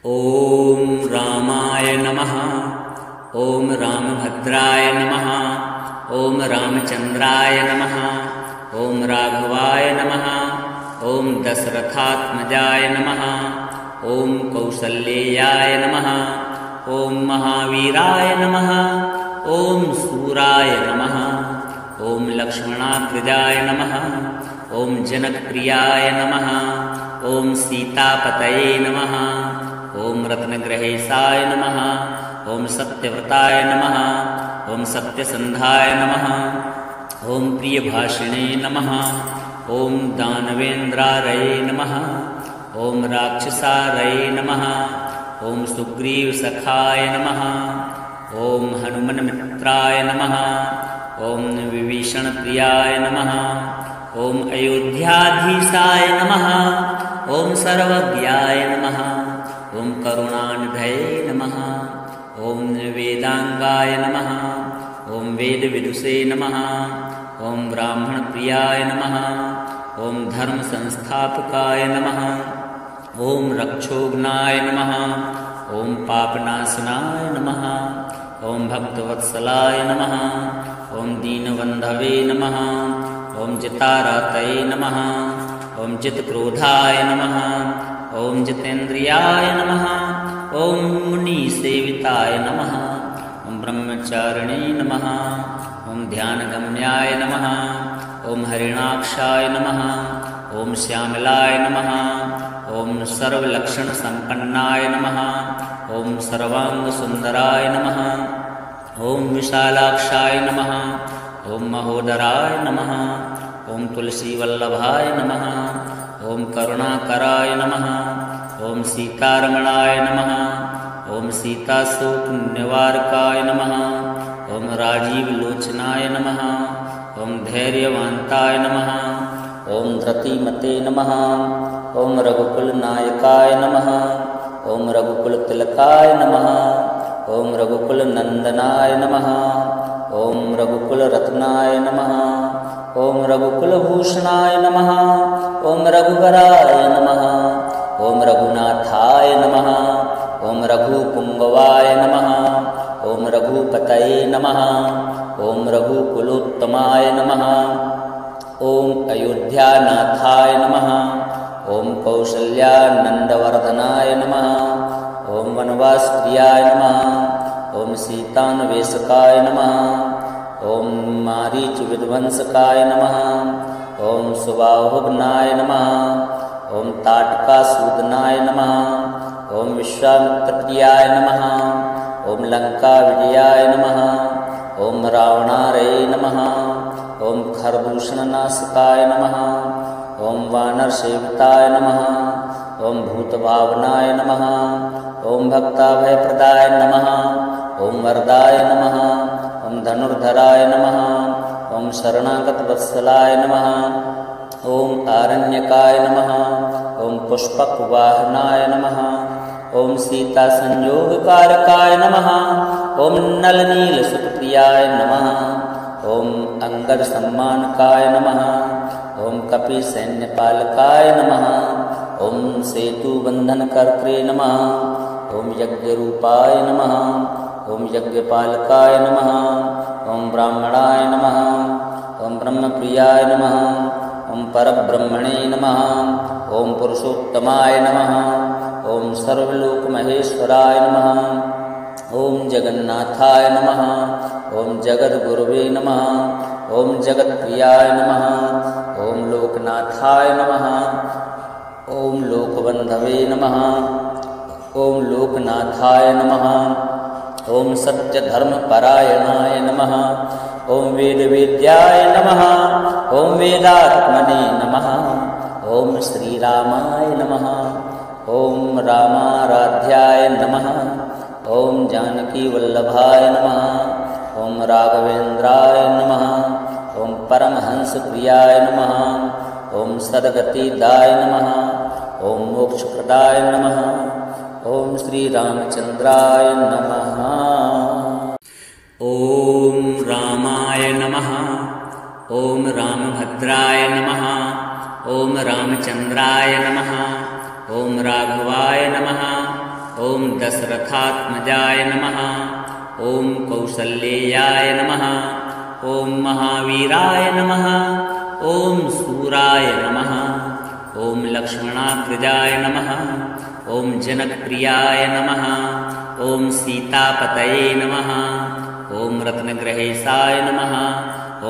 ॐ रामाय नमः। ॐ रामभद्राय नमः। ॐ रामचन्द्राय नमः। ॐ राघवाय नमः। ॐ दशरथात्मजाय नमः। ॐ कौसल्येयाय नमः। ॐ महावीराय नमः। ॐ सूराय नमः। ॐ लक्ष्मणाग्रजाय नमः। ॐ जनकप्रियाय नमः। ॐ सीतापतये नमः। ॐ रत्नग्रहेशाय नमः। ॐ सत्यव्रताय नमः। ॐ सत्यसन्धाय नमः। ॐ प्रियभाषिणे नमः। ॐ दानवेन्द्रारये नमः। ॐ राक्षसारये नमः। ॐ सुग्रीवसखाय नमः। ॐ हनुमन्मित्राय नमः। ॐ विभीषणप्रियाय नमः। ॐ अयोध्याधीशाय नमः। ॐ सर्वज्ञाय नमः। ॐ करुणानिधये नमः। ॐ वेदांगाय नमः। ॐ वेदविदुषे नमः। ॐ ब्राह्मणप्रियाय नमः। ॐ धर्मसंस्थापकाय नमः। ॐ रक्षोघ्नाय नमः। ॐ पापनाशनाय नमः। ॐ भक्तवत्सलाय नमः। ॐ दीनबन्धवे नमः। ॐ जितारातये नमः। ॐ जितक्रोधाय नमः। ॐ जितेन्द्रियाय नमः। ॐ मुनिसेविताय नमः। ॐ ब्रह्मचारिणे नमः। ॐ ध्यानगम्याय नमः। ॐ हरिणाक्षाय नमः। ॐ श्यामलाय नमः। ॐ सर्वलक्षणसम्पन्नाय नमः। ॐ सर्वाङ्गसुन्दराय नमः। ॐ विशालाक्षाय नमः। ॐ महोदराय नमः। ॐ तुलसीवल्लभाय नमः। ॐ करुणाकराय नमः। ॐ सीतारमणाय नमः। ॐ सीताशोकनिवारकाय नमः। ॐ राजीवलोचनाय नमः। ॐ धैर्यवान्ताय नमः। ॐ धृतिमते नमः। ॐ रघुकुलनायकाय नमः। ॐ रघुकुलतिलकाय नमः। ॐ रघुकुलनन्दनाय नमः। ॐ रघुकुलरत्नाय नमः। ॐ रघुकुलभूषणाय नमः। ॐ रघुवराय नमः। ॐ रघुनाथाय नमः। ॐ रघुपुङ्गवाय नमः। ॐ रघुपतये नमः। ॐ रघुकुलोत्तमाय नमः। ॐ अयोध्यानाथाय नमः। ॐ कौसल्यानन्दवर्धनाय नमः। ॐ वनवासप्रियाय नमः। ॐ सीतान्वेषकाय नमः। ॐ मारीचविध्वंसकाय नमः। ॐ सुबाहुघ्नाय नमः। ॐ ताटकासूदनाय नमः। ॐ विश्वामित्रप्रियाय नमः। ॐ लङ्काविजयाय नमः। ॐ रावणारये नमः। ॐ खरदूषणनाशकाय नमः। ॐ वानरसेविताय नमः। ॐ भूतभावनाय नमः। ॐ भक्ताभयप्रदाय नमः। ॐ वरदाय नमः। ॐ धनुर्धराय नमः। ॐ शरणागतवत्सलाय नमः। ॐ आरण्यकाय नमः। ॐ पुष्पकवाहनाय नमः। ॐ सीतासंयोगकारकाय नमः। ॐ नलनीलसुतप्रियाय नमः। ॐ अंगदसम्मानकाय नमः। ॐ कपिसैन्यपालकाय नमः। ॐ सेतुबन्धनकर्त्रे नमः। ॐ यज्ञरूपाय नमः। ॐ यज्ञपालकाय नमः। ॐ ब्राह्मणाय नमः। ॐ ब्रह्मप्रियाय नमः। ॐ परब्रह्मणे नमः। ॐ पुरुषोत्तमाय नमः। ॐ सर्वलोकमहेश्वराय नमः। ॐ जगन्नाथाय नमः। ॐ जगद्गुरवे नमः। ॐ जगत्प्रियाय नमः। ॐ लोकनाथाय नमः। ॐ लोकबन्धवे नमः। ॐ लोकनाथाय नमः। ॐ सत्यधर्मपरायणाय नमः। ॐ वेदवेद्याय नमः। ॐ वेदात्मने नमः। ॐ श्रीरामाय नमः। ॐ रामाराध्याय नमः। ॐ जानकीवल्लभाय नमः। ॐ राघवेन्द्राय नमः। ॐ परमहंसप्रियाय नमः। ॐ सद्गतिदाय नमः। ॐ मोक्षप्रदाय नमः। ॐ श्रीरामचन्द्राय नमः। ॐ रामाय नमः। ॐ रामभद्राय नमः। ॐ रामचन्द्राय नमः। ॐ राघवाय नमः। ॐ दशरथात्मजाय नमः। ॐ कौसल्येयाय नमः। ॐ महावीराय नमः। ॐ सूराय नमः। ॐ लक्ष्मणाग्रजाय नमः। ॐ जनकप्रियाय नमः। ॐ सीतापतये नमः। ॐ रत्नग्रहेशाय नमः।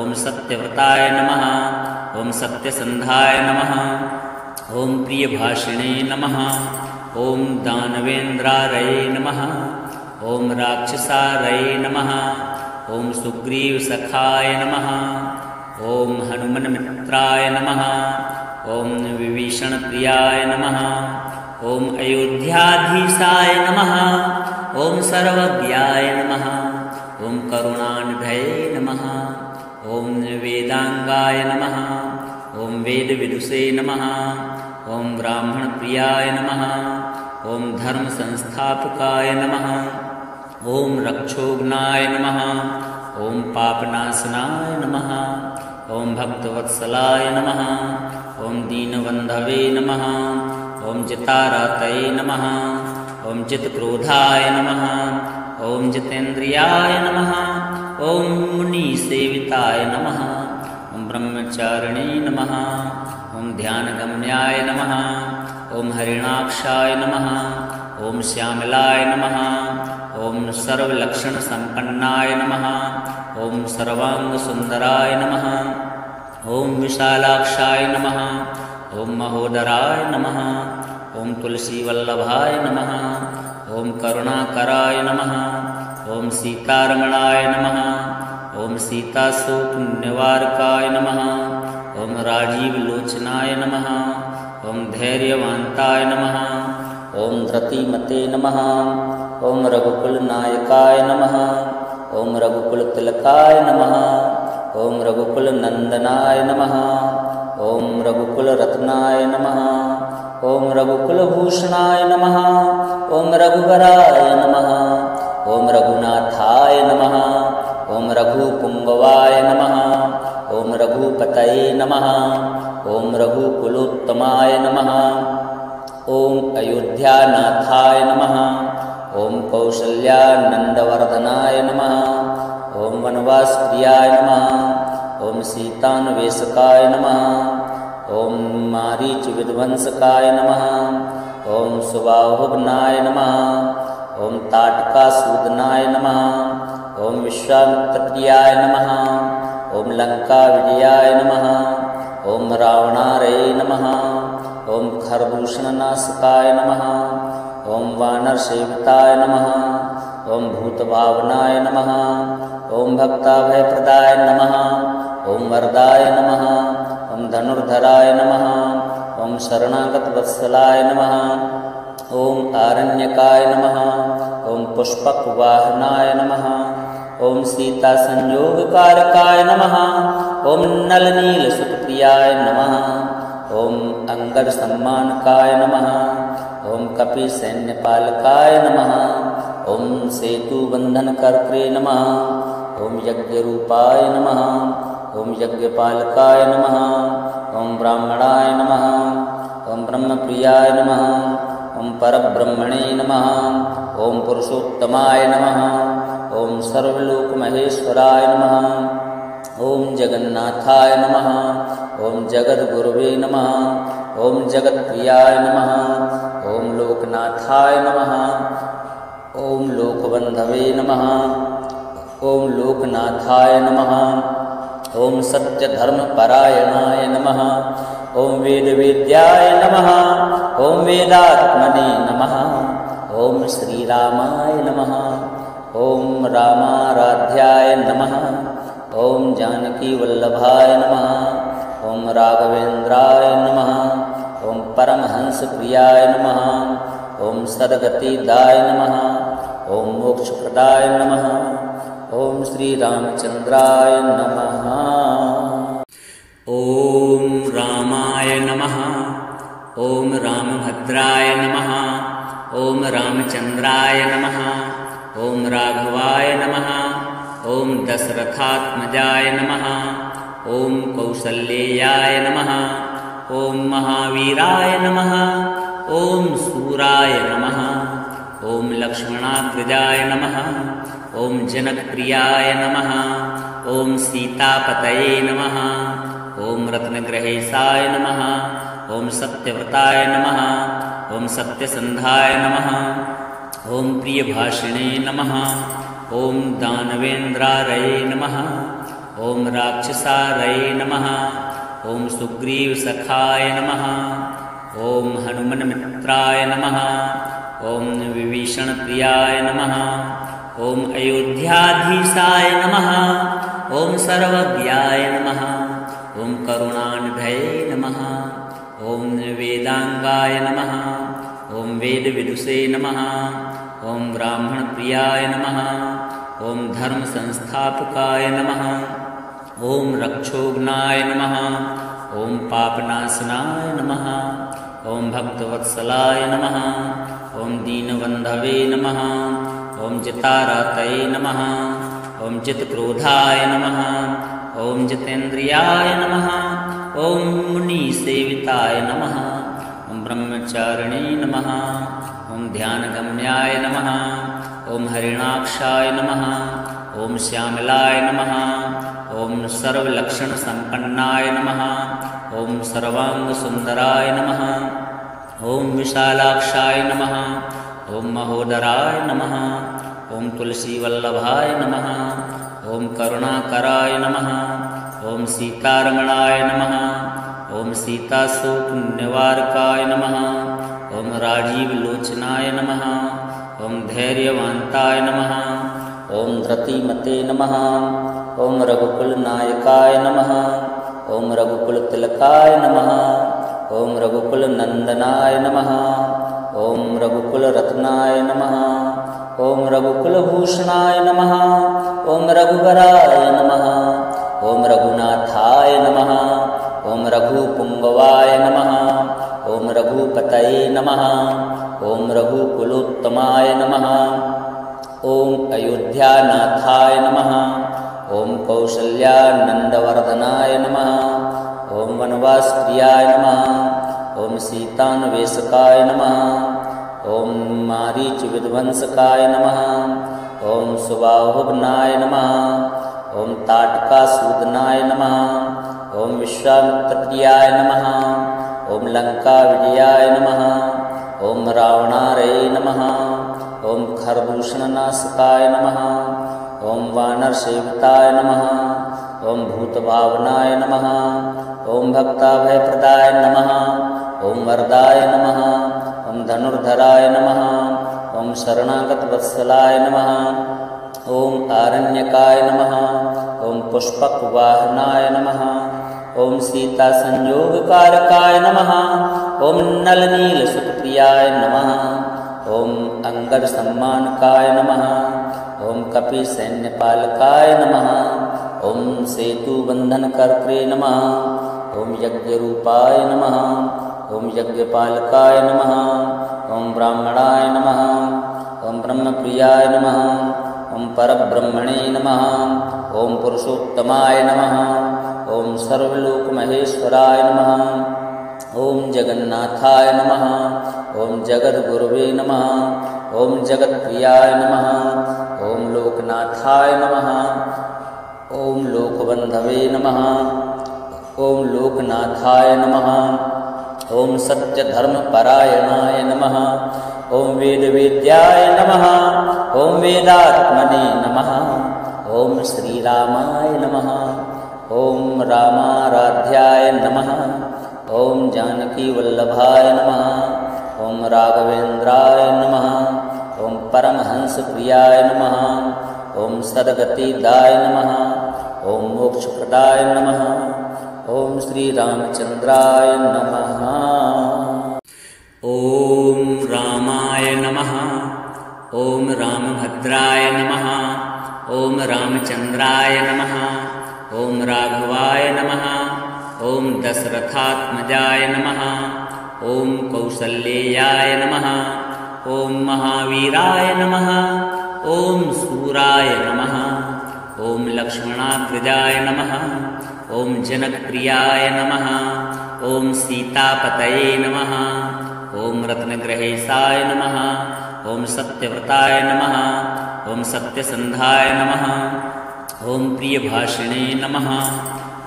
ॐ सत्यव्रताय नमः। ॐ सत्यसन्धाय नमः। ॐ प्रियभाषिणे नमः। ॐ दानवेन्द्रारये नमः। ॐ राक्षसारये नमः। ॐ सुग्रीवसखाय नमः। ॐ हनुमन्मित्राय नमः। ॐ विभीषणप्रियाय नमः। ॐ अयोध्याधीशाय नमः। ॐ सर्वज्ञाय नमः। ॐ करुणानिधये नमः। ॐ वेदांगाय नमः। ॐ वेदविदुषे नमः। ॐ ब्राह्मणप्रियाय नमः। ॐ धर्मसंस्थापकाय नमः। ॐ रक्षोघ्नाय नमः। ॐ पापनाशनाय नमः। ॐ भक्तवत्सलाय नमः। ॐ दीनबन्धवे नमः। ॐ जितारातये नमः। ॐ जितक्रोधाय नमः। ॐ जितेन्द्रियाय नमः। ॐ मुनिसेविताय नमः। ॐ ब्रह्मचारिणे नमः। ॐ ध्यानगम्याय नमः। ॐ हरिणाक्षाय नमः। ॐ श्यामलाय नमः। ॐ सर्वलक्षणसम्पन्नाय नमः। ॐ सर्वाङ्गसुन्दराय नमः। ॐ विशालाक्षाय नमः। ॐ महोदराय नमः। ॐ तुलसीवल्लभाय नमः। ॐ करुणाकराय नमः। ॐ सीतारमणाय नमः। ॐ सीताशोकनिवारकाय नमः। ॐ राजीवलोचनाय नमः। ॐ धैर्यवान्ताय नमः। ॐ धृतिमते नमः। ॐ रघुकुलनायकाय नमः। ॐ रघुकुलतिलकाय नमः। ॐ रघुकुलनन्दनाय नमः। ॐ रघुकुलरत्नाय नमः। ॐ रघुकुलभूषणाय नमः। ॐ रघुवराय नमः। ॐ रघुनाथाय नमः। ॐ रघुपुङ्गवाय नमः। ॐ रघुपतये नमः। ॐ रघुकुलोत्तमाय नमः। ॐ अयोध्यानाथाय नमः। ॐ कौसल्यानन्दवर्धनाय नमः। ॐ वनवासप्रियाय नमः। ॐ सीतान्वेषकाय नमः। ॐ मारीचविध्वंसकाय नमः। ॐ सुबाहुघ्नाय नमः। ॐ ताटकासूदनाय नमः। ॐ विश्वामित्रप्रियाय नमः। ॐ लङ्काविजयाय नमः। ॐ रावणारये नमः। ॐ खरदूषणनाशकाय नमः। ॐ वानरसेविताय नमः। ॐ भूतभावनाय नमः। ॐ भक्ताभयप्रदाय नमः। ॐ वरदाय नमः। ॐ धनुर्धराय नमः। ॐ शरणागतवत्सलाय नमः। ॐ आरण्यकाय नमः। ॐ पुष्पकवाहनाय नमः। ॐ सीतासंयोगकारकाय नमः। ॐ नलनीलसुतप्रियाय नमः। ॐ अंगदसम्मानकाय नमः। ॐ कपिसैन्यपालकाय नमः। ॐ सेतुबन्धनकर्त्रे नमः। ॐ यज्ञरूपाय नमः। ॐ यज्ञपालकाय नमः। ॐ ब्राह्मणाय नमः। ॐ ब्रह्मप्रियाय नमः। ॐ परब्रह्मणे नमः। ॐ पुरुषोत्तमाय नमः। ॐ सर्वलोकमहेश्वराय नमः। ॐ जगन्नाथाय नमः। ॐ जगद्गुरवे नमः। ॐ जगत्प्रियाय नमः। ॐ लोकनाथाय नमः। ॐ लोकबन्धवे नमः। ॐ लोकनाथाय नमः। ॐ सत्यधर्मपरायणाय नमः। ॐ वेदवेद्याय नमः। ॐ वेदात्मने नमः। ॐ श्रीरामाय नमः। ॐ रामाराध्याय नमः। ॐ जानकीवल्लभाय नमः। ॐ राघवेन्द्राय नमः। ॐ परमहंसप्रियाय नमः। ॐ सद्गतिदाय नमः। ॐ मोक्षप्रदाय नमः। ॐ श्रीरामचन्द्राय नमः। ॐ रामाय नमः। ॐ रामभद्राय नमः। ॐ रामचन्द्राय नमः। ॐ राघवाय नमः। ॐ दशरथात्मजाय नमः। ॐ कौसल्येयाय नमः। ॐ महावीराय नमः। ॐ सूराय नमः। ॐ लक्ष्मणाग्रजाय नमः। ॐ जनकप्रियाय नमः। ॐ सीतापतये नमः। ॐ रत्नग्रहेशाय नमः। ॐ सत्यव्रताय नमः। ॐ सत्यसन्धाय नमः। ॐ प्रियभाषिणे नमः। ॐ दानवेन्द्रारये नमः। ॐ राक्षसारये नमः। ॐ सुग्रीवसखाय नमः। ॐ हनुमन्मित्राय नमः। ॐ विभीषणप्रियाय नमः। ॐ अयोध्याधीशाय नमः। ॐ सर्वज्ञाय नमः। ॐ करुणानिधये नमः। ॐ वेदांगाय नमः। ॐ वेदविदुषे नमः। ॐ ब्राह्मणप्रियाय नमः। ॐ धर्मसंस्थापकाय नमः। ॐ रक्षोघ्नाय नमः। ॐ पापनाशनाय नमः। ॐ भक्तवत्सलाय नमः। ॐ दीनबन्धवे नमः। ॐ जितारतये नमः। ॐ जितक्रोधाय नमः। ॐ जितेन्द्रियाय नमः। ॐ मुनिसेविताय नमः। ॐ ब्रह्मचारिणे नमः। ॐ ध्यानगम्याय नमः। ॐ हरिणाक्षाय नमः। ॐ श्यामलाय नमः। ॐ सर्वलक्षणसम्पन्नाय नमः। ॐ सर्वाङ्गसुन्दराय नमः। ॐ विशालाक्षाय नमः। ॐ महोदराय नमः। ॐ तुलसीवल्लभाय नमः। ॐ करुणाकराय नमः। ॐ सीतारमणाय नमः। ॐ सीताशोकनिवारकाय नमः। ॐ राजीवलोचनाय नमः। ॐ धैर्यवान्ताय नमः। ॐ धृतिमते नमः। ॐ रघुकुलनायकाय नमः। ॐ रघुकुलतिलकाय नमः। ॐ रघुकुलनन्दनाय नमः। ॐ रघुकुलरत्नाय नमः। ॐ रघुकुलभूषणाय नमः। ॐ रघुवराय नमः। ॐ रघुनाथाय नमः। ॐ रघुपुङ्गवाय नमः। ॐ रघुपतये नमः। ॐ रघुकुलोत्तमाय नमः। ॐ अयोध्यानाथाय नमः। ॐ कौसल्यानन्दवर्धनाय नमः। ॐ वनवासप्रियाय नमः। ॐ सीतान्वेषकाय नमः। ॐ मारीचविध्वंसकाय नमः। ॐ सुबाहुघ्नाय नमः। ॐ ताटकासूदनाय नमः। ॐ विश्वामित्रप्रियाय नमः। ॐ लङ्काविजयाय नमः। ॐ रावणारये नमः। ॐ खरदूषणनाशकाय नमः। ॐ वानरसेविताय नमः। ॐ भूतभावनाय नमः। ॐ भक्ताभयप्रदाय नमः। ॐ वरदाय नमः। ॐ धनुर्धराय नमः। ॐ शरणागतवत्सलाय नमः। ॐ आरण्यकाय नमः। ॐ पुष्पकवाहनाय नमः। ॐ सीतासंयोगकारकाय नमः। ॐ नलनीलसुतप्रियाय नमः। ॐ अंगदसम्मानकाय नमः। ॐ कपिसैन्यपालकाय नमः। ॐ सेतुबन्धनकर्त्रे नमः। ॐ यज्ञरूपाय नमः। ॐ यज्ञपालकाय नमः। ॐ ब्राह्मणाय नमः। ॐ ब्रह्मप्रियाय नमः। ॐ परब्रह्मणे नमः। ॐ पुरुषोत्तमाय नमः। ॐ सर्वलोकमहेश्वराय नमः। ॐ जगन्नाथाय नमः। ॐ जगद्गुरवे नमः। ॐ जगत्प्रियाय नमः। ॐ लोकनाथाय नमः। ॐ लोकबन्धवे नमः। ॐ लोकनाथाय नमः। ॐ सत्यधर्मपरायणाय नमः। ॐ वेदवेद्याय नमः। ॐ वेदात्मने नमः। ॐ श्रीरामाय नमः। ॐ रामाराध्याय नमः। ॐ जानकीवल्लभाय नमः। ॐ राघवेन्द्राय नमः। ॐ परमहंसप्रियाय नमः। ॐ सद्गतिदाय नमः। ॐ मोक्षप्रदाय नमः। ॐ श्रीरामचन्द्राय नमः। ॐ रामाय नमः। ॐ रामभद्राय नमः। ॐ रामचन्द्राय नमः। ॐ राघवाय नमः। ॐ दशरथात्मजाय नमः। ॐ कौसल्येयाय नमः। ॐ महावीराय नमः। ॐ सूराय नमः। ॐ लक्ष्मणाग्रजाय नमः। ॐ जनकप्रियाय नमः। ॐ सीतापतये नमः। ॐ रत्नग्रहेशाय नमः। ओम सत्यव्रताय नमः। ओम सत्यसंधाय नमः। ओम प्रियभाषिणे नमः।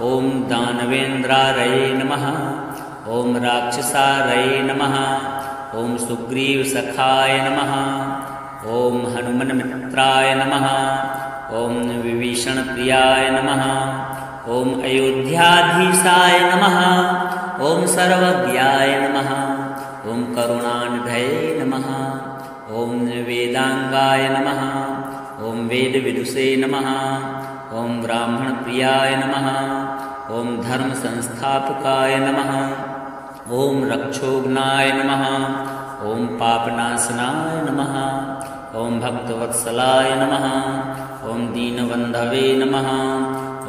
ओम दानवेन्द्रारये नमः। ओम राक्षसारये नमः। ओम सुग्रीवसखाय नमः। ओम हनुमन्मित्राय नमः। ओम विभीषणप्रियाय नमः। ओम अयोध्याधीशाय नमः। ओम सर्वज्ञाय नमः। ओम करुणानिधये नमः। ओम वेदांगाय नमः। ओम वेदविदुषे नमः। ओम ब्राह्मणप्रियाय नमः। ओम धर्मसंस्थापकाय नमः। ओम रक्षोघ्नाय नमः। ओम पापनाशनाय नमः। ओम भक्तवत्सलाय नमः। ओम दीनबन्धवे नमः।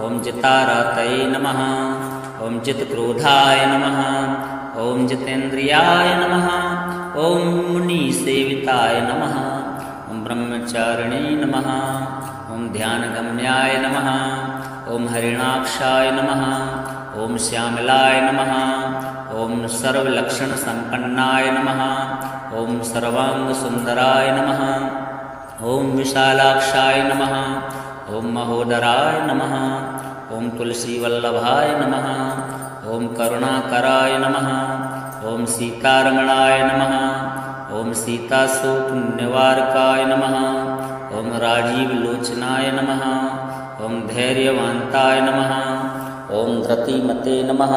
ओम जितारतये नमः। ओम जितक्रोधाय नमः। ओम जितेन्द्रियाय नमः। ओम मुनिसेविताय नमः। ओम ब्रह्मचारिणे नमः। ओम ध्यानगम्याय नमः। ओम हरिणाक्षाय नमः। ओम श्यामलाय नमः। ओम सर्वलक्षणसम्पन्नाय नमः। ओम सर्वांगसुन्दराय नमः। ओम विशालाक्षाय नमः। ओम महोदराय नमः। ओम तुलसीवल्लभाय नमः। ओम करुणाकराय नमः। ओम सीतारमणाय नमः। ओम सीताशोकनिवारकाय नमः। ओम राजीवलोचनाय नमः। ओम धैर्यवान्ताय नमः। ओम धृतिमते नमः।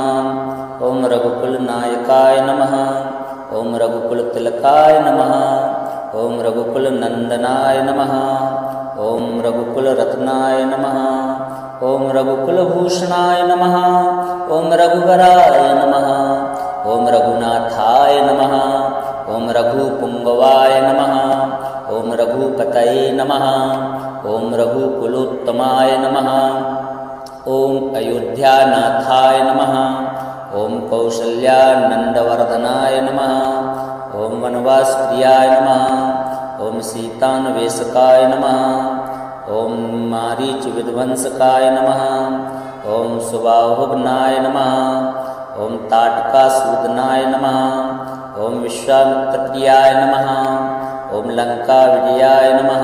ओम रघुकुलनायकाय नमः। ओम रघुकुलतिलकाय नमः। ओम रघुकुलनंदनाय नमः। ओम रघुकुलरत्नाय नमः। ओम रघुकुलभूषणाय नमः। ओम रघुवराय नमः। ओम रघुनाथाय नमः। ओम रघुपुंगवाय नमः। ओम रघुपतये नमः। ओम रघुकुलोत्तमाय नमः। ओम अयोध्यानाथाय नमः। ओम कौसल्यानंदवर्धनाय नमः। ओम वनवासप्रियाय नमः। ओम सीतान्वेषकाय नमः। ओम मारीचविध्वंसकाय नमः। ओम सुबाहुघ्नाय नमः। ओम ताटकासूदनाय नमः। ओम विश्वामित्रप्रियाय नमः। ओम लंकाविजयाय नमः।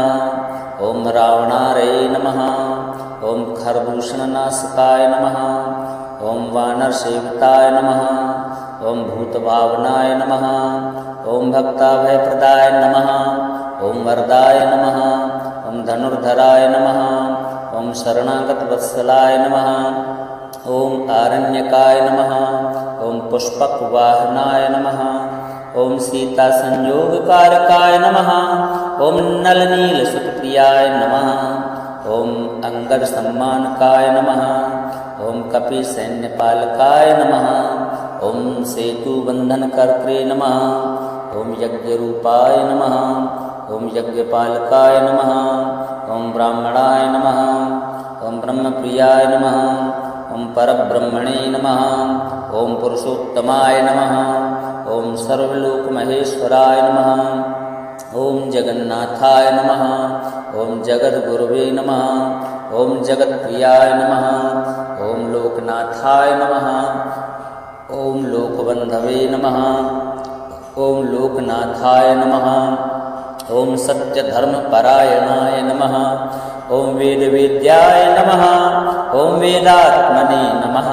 ओम रावणारये नमः। ओम खरदूषणनाशकाय नमः। ओम वानरसेविताय नमः। ओम भूतभावनाय नमः। ओम भक्ताभयप्रदाय नमः। ओम वरदाय नमः। ओम धनुर्धराय नमः। ओम शरणागतवत्सलाय नमः। ओम आरण्यकाय नमः। ओम पुष्पकवाहनाय नमः। ओम सीतासंयोगकारकाय नमः। ओम नलनीलसुतप्रियाय नमः। ओम अंगदसम्मानकाय नमः। ओम कपिसैन्यपालकाय नमः। ओम सेतुबन्धनकर्त्रे नमः। ओम यज्ञरूपाय नमः। ओम यज्ञपालकाय नमः। ओम ब्राह्मणाय नमः। ओम ब्रह्मप्रियाय नमः। ओम परब्रह्मणे नमः। ओम पुरुषोत्तमाय नमः। ओम सर्वलोकमहेश्वराय नमः। ओम जगन्नाथाय नमः। ओम जगद्गुरुवे नमः। ओम जगत्प्रियाय नमः। ओम लोकनाथाय नमः। ओम लोकबन्धवे नमः। ओम लोकनाथाय नमः। ओम सत्यधर्मपरायणाय नमः। ओम वेदवेद्याय नमः। ओम वेदात्मने नमः।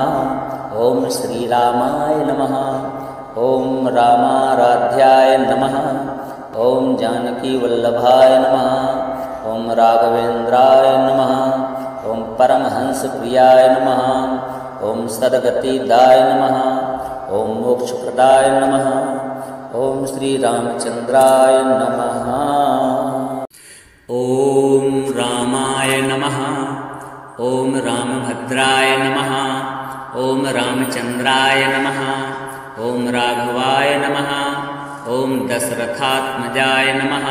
ओम श्रीरामाय नमः। ओम रामाराध्याय नमः। ओम जानकीवल्लभाय नमः। ओम राघवेन्द्राय नमः। ओम परमहंसप्रियाय नमः। ओम सद्गतिदाय नमः। ओम मोक्षप्रदाय नमः। ओम श्रीरामचन्द्राय नमः। ओम रामाय नमः। ओम रामभद्राय नमः। ओम रामचन्द्राय नमः। ओम राघवाय नमः। ओम दशरथात्मजाय नमः।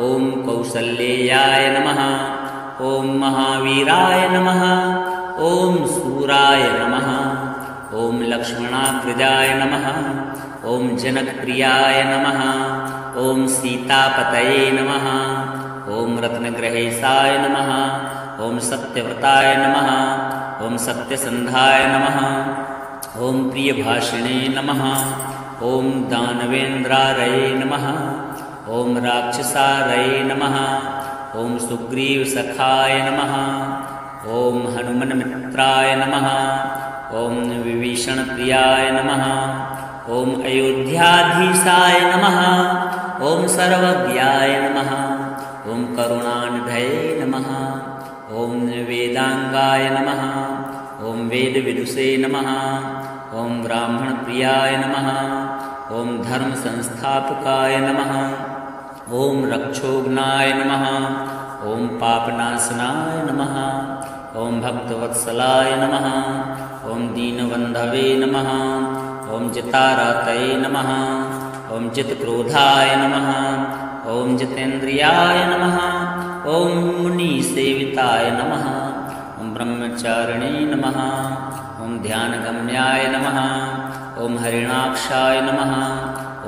ओम कौसल्येयाय नमः। ओम महावीराय नमः। ओम सूराय नमः। ओम लक्ष्मणाग्रजाय नमः। ओम जनकप्रियाय नमः। ओम सीतापतये नमः। ओम रत्नग्रहेशाय नमः। ओम सत्यव्रताय नमः। ओम सत्यसंधाय नमः। ओम प्रियभाषिणे नमः। ओम दानवेन्द्रारये नमः। ॐ राक्षसारये नमः। ॐ सुग्रीवसखाय नमः। ॐ हनुमन्मित्राय नमः। ॐ विभीषणप्रियाय नमः। ॐ अयोध्याधीशाय नमः। ॐ सर्वज्ञाय नमः। ॐ करुणानिधये नमः। ॐ वेदांगाय नमः। ॐ वेदविदुषे नमः। ॐ ब्राह्मणप्रियाय नमः। ॐ धर्मसंस्थापकाय नमः। ॐ रक्षोघ्नाय नमः। ॐ पापनाशनाय नमः। ॐ भक्तवत्सलाय नमः। ॐ दीनबन्धवे नमः। ॐ जितारतये नमः। ॐ जितक्रोधाय नमः। ॐ जितेन्द्रियाय नमः। ॐ मुनिसेविताय नमः। ॐ ब्रह्मचारिणे नमः। ॐ ध्यानगम्याय नमः। ॐ हरिणाक्षाय नमः।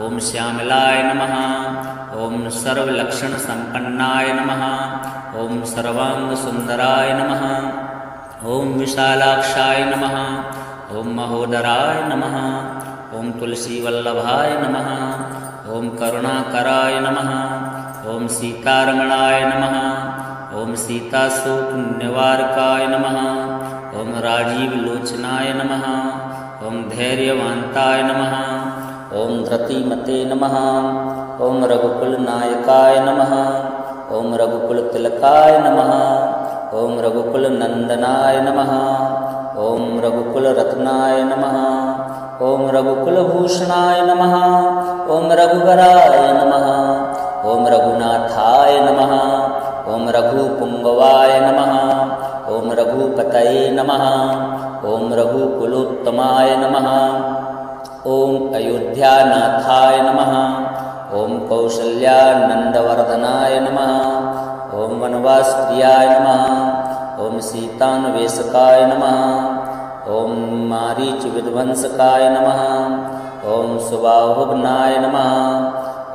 ॐ श्यामलाय नमः। ॐ सर्वलक्षणसम्पन्नाय नमः। ॐ सर्वाङ्गसुन्दराय नमः। ॐ विशालाक्षाय नमः। ॐ महोदराय नमः। ॐ तुलसीवल्लभाय नमः। ॐ करुणाकराय नमः। ॐ सीतारमणाय नमः। ॐ सीताशोकनिवारकाय नमः। ॐ राजीवलोचनाय नमः। ॐ धैर्यवान्ताय नमः। ॐ धृतिमते नमः। ॐ रघुकुलनायकाय नमः। ॐ रघुकुलतिलकाय नमः। ॐ रघुकुलनन्दनाय नमः। ॐ रघुकुलरत्नाय नमः। ॐ रघुकुलभूषणाय नमः। ॐ रघुवराय नमः। ॐ रघुनाथाय नमः। ॐ रघुपुङ्गवाय नमः। ॐ रघुपतये नमः। ॐ रघुकुलोत्तमाय नमः। ॐ अयोध्यानाथाय नमः। ॐ कौसल्यानन्दवर्धनाय नमः। ॐ वनवासप्रियाय नमः। ॐ सीतान्वेषकाय नमः। ॐ मारीचविध्वंसकाय नमः। ॐ सुबाहुघ्नाय नमः।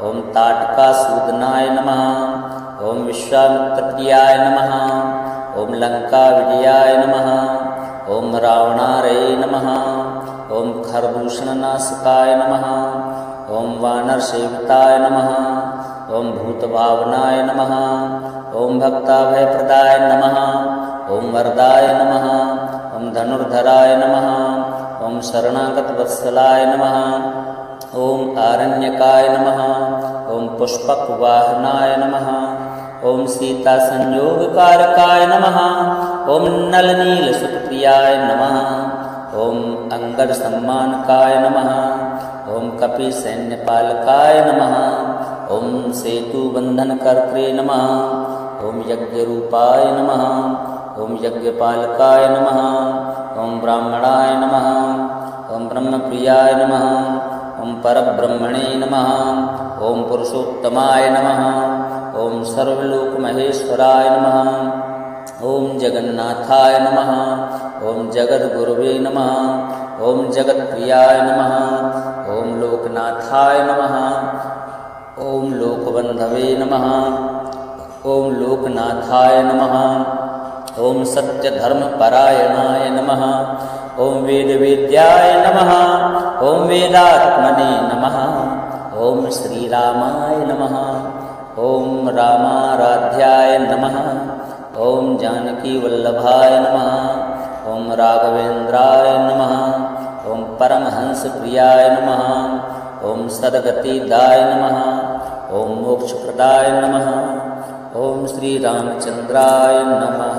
ॐ ताटकासूदनाय नमः। ॐ विश्वामित्रप्रियाय नमः। ॐ लङ्काविजयाय नमः। ॐ रावणारये नमः। ॐ खरदूषणनाशकाय नमः। ॐ वानरसेविताय नमः। ॐ भूतभावनाय नमः। ॐ भक्ताभयप्रदाय नमः। ॐ वरदाय नमः। ॐ धनुर्धराय नमः। ॐ शरणागतवत्सलाय नमः। ॐ आरण्यकाय नमः। ॐ पुष्पकवाहनाय नमः। ॐ सीतासंयोगकारकाय नमः। ॐ नलनीलसुतप्रियाय नमः। ॐ अंगदसम्मानकाय नमः। ॐ कपिसैन्यपालकाय नमः। ॐ सेतुबन्धनकर्त्रे नमः। ॐ यज्ञरूपाय नमः। ॐ यज्ञपालकाय नमः। ॐ ब्राह्मणाय नमः। ॐ ब्रह्मप्रियाय नमः। ॐ परब्रह्मणे नमः। ॐ पुरुषोत्तमाय नमः। ॐ सर्वलोकमहेश्वराय नमः। ॐ जगन्नाथाय नमः। ॐ जगद्गुरवे नमः। ॐ जगत्प्रियाय नमः। ॐ लोकनाथाय नमः। ॐ लोकबन्धवे नमः। ॐ लोकनाथाय नमः। ॐ सत्यधर्मपरायणाय नमः। ॐ वेदवेद्याय नमः। ॐ वेदात्मने नमः। ॐ श्रीरामाय नमः। ॐ रामाराध्याय नमः। ॐ जानकीवल्लभाय नमः। ॐ राघवेन्द्राय नमः। ॐ परमहंसप्रियाय नमः। ॐ सद्गतिदाय नमः। ॐ मोक्षप्रदाय नमः। ॐ श्रीरामचन्द्राय नमः।